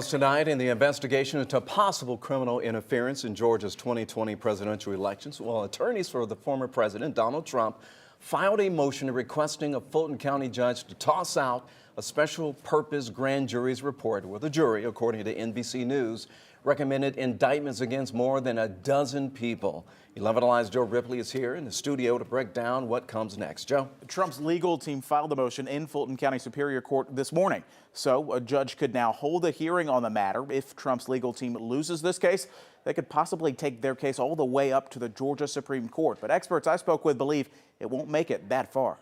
Tonight, in the investigation into possible criminal interference in Georgia's 2020 presidential elections, while attorneys for the former president, Donald Trump, filed a motion requesting a Fulton County judge to toss out a special purpose grand jury's report, where the jury, according to NBC News, recommended indictments against more than a dozen people. 11 Alive's Joe Ripley is here in the studio to break down what comes next. Joe? Trump's legal team filed the motion in Fulton County Superior Court this morning. So a judge could now hold a hearing on the matter. If Trump's legal team loses this case, they could possibly take their case all the way up to the Georgia Supreme Court. But experts I spoke with believe it won't make it that far.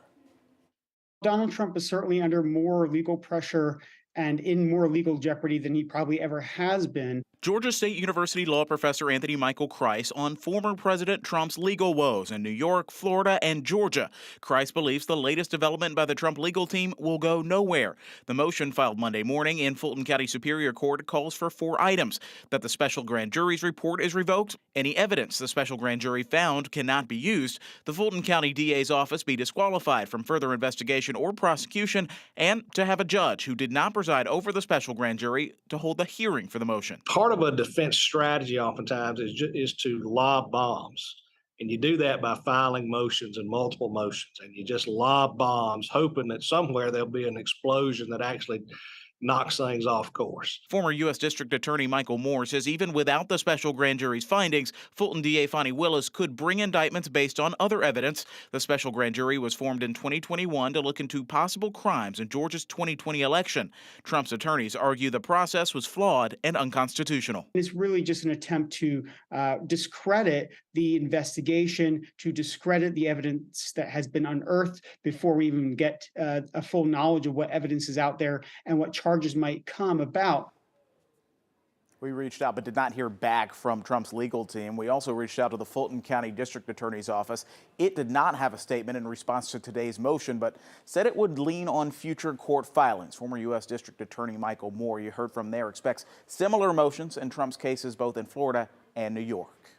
Donald Trump is certainly under more legal pressure and in more legal jeopardy than he probably ever has been. Georgia State University law professor Anthony Michael Kreis on former President Trump's legal woes in New York, Florida, and Georgia. Kreis believes the latest development by the Trump legal team will go nowhere. The motion filed Monday morning in Fulton County Superior Court calls for 4 items: that the special grand jury's report is revoked, any evidence the special grand jury found cannot be used, the Fulton County DA's office be disqualified from further investigation or prosecution, and to have a judge who did not preside over the special grand jury to hold the hearing for the motion. Part of a defense strategy oftentimes is to lob bombs. And you do that by filing motions and multiple motions. And you just lob bombs, hoping that somewhere there'll be an explosion that actually knocks things off course. Former U.S. District Attorney Michael Moore says even without the special grand jury's findings, Fulton DA Fonnie Willis could bring indictments based on other evidence. The special grand jury was formed in 2021 to look into possible crimes in Georgia's 2020 election. Trump's attorneys argue the process was flawed and unconstitutional. It's really just an attempt to discredit the investigation, to discredit the evidence that has been unearthed before we even get a full knowledge of what evidence is out there and what charges might come about. We reached out but did not hear back from Trump's legal team. We also reached out to the Fulton County District Attorney's office. It did not have a statement in response to today's motion, but said it would lean on future court filings. Former U.S. District Attorney Michael Moore, you heard from there, expects similar motions in Trump's cases both in Florida and New York.